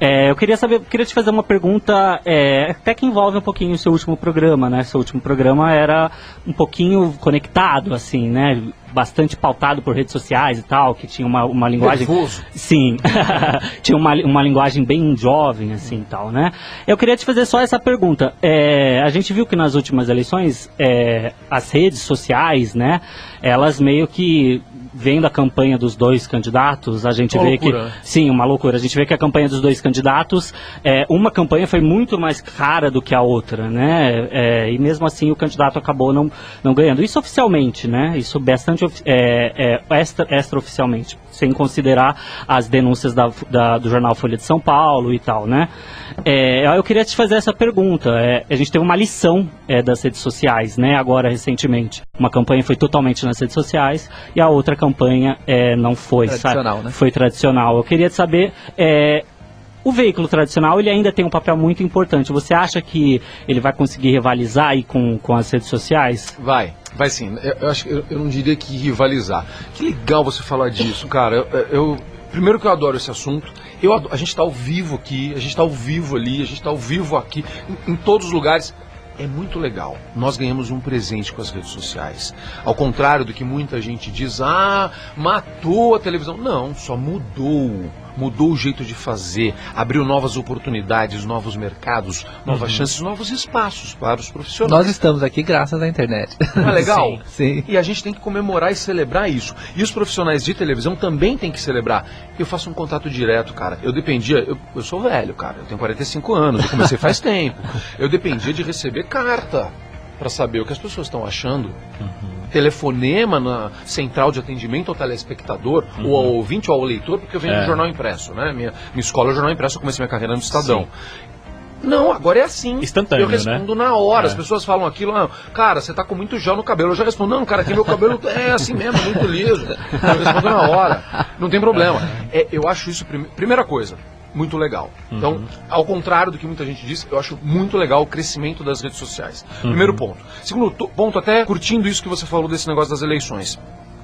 Eu queria te fazer uma pergunta, até que envolve um pouquinho o seu último programa, né? Seu último programa era um pouquinho conectado, assim, né? Bastante pautado por redes sociais e tal, que tinha uma linguagem... Nervoso. Sim, tinha uma linguagem bem jovem, assim, e tal, né? Eu queria te fazer só essa pergunta. A gente viu que nas últimas eleições, as redes sociais, né? Elas meio que... Vendo a campanha dos dois candidatos, a gente vê que... Sim, uma loucura. A gente vê que a campanha dos dois candidatos, uma campanha foi muito mais cara do que a outra, né? E mesmo assim o candidato acabou não ganhando. Isso oficialmente, né? Isso bastante extraoficialmente, sem considerar as denúncias do jornal Folha de São Paulo e tal, né? Eu queria te fazer essa pergunta. A gente teve uma lição das redes sociais, né? Agora, recentemente. Uma campanha foi totalmente nas redes sociais e a outra campanha não foi. Tradicional, né? Foi tradicional. Eu queria saber, o veículo tradicional ele ainda tem um papel muito importante. Você acha que ele vai conseguir rivalizar aí com as redes sociais? Vai sim. Eu não diria que rivalizar. Que legal você falar disso, cara. Primeiro que eu adoro esse assunto. A gente está ao vivo aqui, a gente está ao vivo ali, a gente está ao vivo aqui, em todos os lugares. É muito legal. Nós ganhamos um presente com as redes sociais. Ao contrário do que muita gente diz, matou a televisão. Não, só mudou. Mudou o jeito de fazer, abriu novas oportunidades, novos mercados, novas chances, novos espaços para os profissionais. Nós estamos aqui graças à internet. Não é legal? Sim. E a gente tem que comemorar e celebrar isso. E os profissionais de televisão também têm que celebrar. Eu faço um contato direto, cara. Eu sou velho, cara. Eu tenho 45 anos, eu comecei faz tempo. Eu dependia de receber carta para saber o que as pessoas estão achando. Telefonema na central de atendimento ao telespectador, ou ao ouvinte, ou ao leitor, porque eu venho do jornal impresso, né? Minha escola é jornal impresso, eu comecei minha carreira no Estadão. Sim. Não, agora é assim. Instantâneo, eu respondo na hora. As pessoas falam aquilo, cara, você tá com muito gel no cabelo. Eu já respondo, não, cara, aqui meu cabelo é assim mesmo, muito liso. Eu respondo na hora. Não tem problema. Eu acho isso, primeira coisa, muito legal. Então, ao contrário do que muita gente diz, eu acho muito legal o crescimento das redes sociais. Primeiro ponto. Segundo ponto, até curtindo isso que você falou desse negócio das eleições.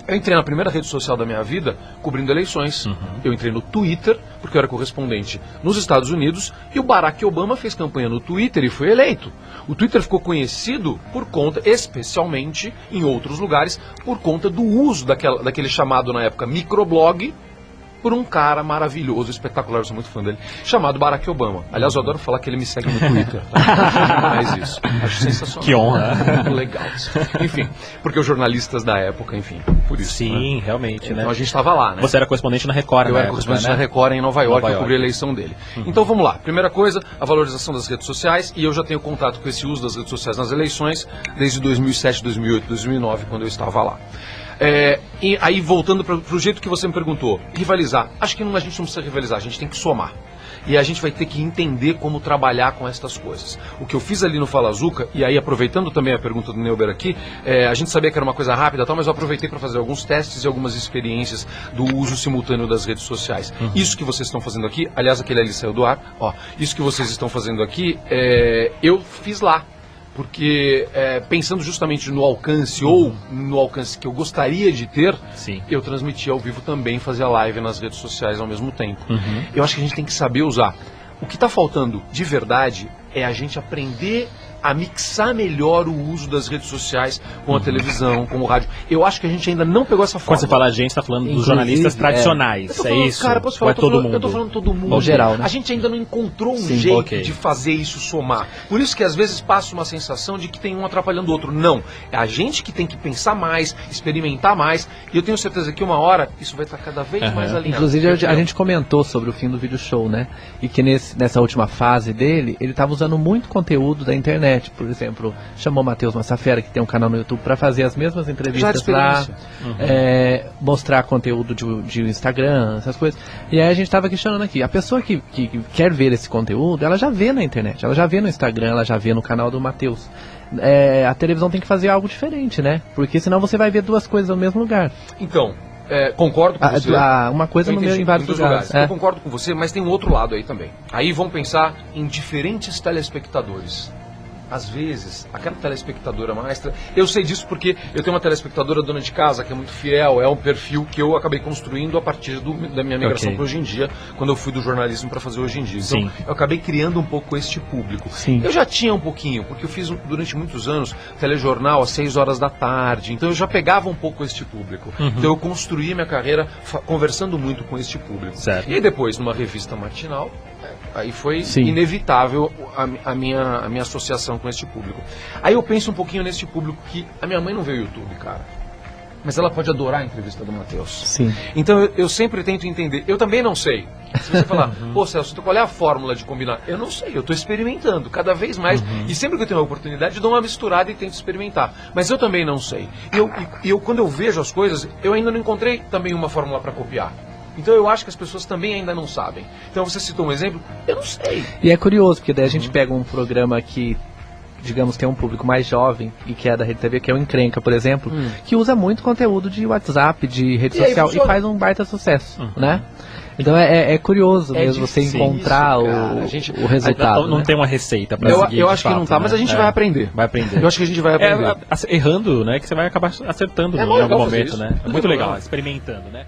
Eu entrei na primeira rede social da minha vida cobrindo eleições. Eu entrei no Twitter, porque eu era correspondente nos Estados Unidos, e o Barack Obama fez campanha no Twitter e foi eleito. O Twitter ficou conhecido por conta, especialmente em outros lugares, por conta do uso daquele chamado na época microblog, por um cara maravilhoso, espetacular, eu sou muito fã dele, chamado Barack Obama. Aliás, eu adoro falar que ele me segue no Twitter. Mas isso, acho sensacional. Que honra. Muito legal isso. Enfim, porque os jornalistas da época, enfim, por isso. Sim, realmente, né? Então a gente estava lá, né? Você era correspondente na Record, Eu era correspondente na Record em Nova York, eu cobri a eleição dele. Então vamos lá. Primeira coisa, a valorização das redes sociais, e eu já tenho contato com esse uso das redes sociais nas eleições desde 2007, 2008, 2009, quando eu estava lá. E aí, voltando para o jeito que você me perguntou, rivalizar. Acho que a gente não precisa rivalizar, a gente tem que somar. E a gente vai ter que entender como trabalhar com estas coisas. O que eu fiz ali no Fala Azuca, e aí aproveitando também a pergunta do Neuber aqui, a gente sabia que era uma coisa rápida, mas eu aproveitei para fazer alguns testes e algumas experiências do uso simultâneo das redes sociais. Isso que vocês estão fazendo aqui, aliás, aquele ali saiu do ar, isso que vocês estão fazendo aqui, eu fiz lá. Porque pensando justamente no alcance ou no alcance que eu gostaria de ter, eu transmitia ao vivo também, fazia live nas redes sociais ao mesmo tempo. Eu acho que a gente tem que saber usar. O que está faltando de verdade é a gente aprender a mixar melhor o uso das redes sociais com a televisão, com o rádio. Eu acho que a gente ainda não pegou essa forma. Quando você fala a gente, está falando dos jornalistas tradicionais, isso? Cara, posso falar, todo mundo? Eu estou falando todo mundo. No geral, né? A gente ainda não encontrou um jeito de fazer isso somar. Por isso que às vezes passa uma sensação de que tem um atrapalhando o outro. Não. É a gente que tem que pensar mais, experimentar mais, e eu tenho certeza que uma hora isso vai estar cada vez mais alinhado. Inclusive a gente comentou sobre o fim do vídeo show, né? E que nessa última fase dele, ele estava usando muito conteúdo da internet. Por exemplo, chamou o Matheus Massafera, que tem um canal no YouTube, para fazer as mesmas entrevistas lá, mostrar conteúdo de Instagram, essas coisas. E aí a gente estava questionando aqui, a pessoa que quer ver esse conteúdo, ela já vê na internet, ela já vê no Instagram, ela já vê no canal do Matheus. A televisão tem que fazer algo diferente, né? Porque senão você vai ver duas coisas no mesmo lugar. Então, concordo com você. Uma coisa no meio em vários lugares. Eu concordo com você, mas tem um outro lado aí também. Aí vamos pensar em diferentes telespectadores. às vezes, aquela telespectadora maestra, eu sei disso porque eu tenho uma telespectadora dona de casa que é muito fiel, é um perfil que eu acabei construindo a partir da minha migração para Hoje em Dia, quando eu fui do jornalismo para fazer Hoje em Dia. Então, eu acabei criando um pouco este público. Sim. Eu já tinha um pouquinho, porque eu fiz durante muitos anos telejornal às 6 horas da tarde, então eu já pegava um pouco este público. Então eu construí minha carreira conversando muito com este público. Certo. E depois, numa revista matinal, aí foi inevitável a minha associação com este público. Aí eu penso um pouquinho neste público que a minha mãe não vê o YouTube, cara. Mas ela pode adorar a entrevista do Matheus. Sim. Então eu sempre tento entender. Eu também não sei. Se você falar, pô, Celso, qual é a fórmula de combinar? Eu não sei, eu estou experimentando cada vez mais. E sempre que eu tenho uma oportunidade, eu dou uma misturada e tento experimentar. Mas eu também não sei. E quando eu vejo as coisas, eu ainda não encontrei também uma fórmula para copiar. Então eu acho que as pessoas também ainda não sabem. Então você citou um exemplo, eu não sei. E é curioso, porque daí a gente pega um programa que, digamos, tem um público mais jovem e que é da Rede TV, que é o Encrenca, por exemplo, que usa muito conteúdo de WhatsApp, de rede social, e faz um baita sucesso, né? Então é curioso mesmo você encontrar o resultado. Não tem uma receita para seguir. Eu acho que não tá, mas a gente vai aprender. Vai aprender. Eu acho que a gente vai aprender. Errando, né, que você vai acabar acertando em algum momento, né? É muito legal, experimentando, né?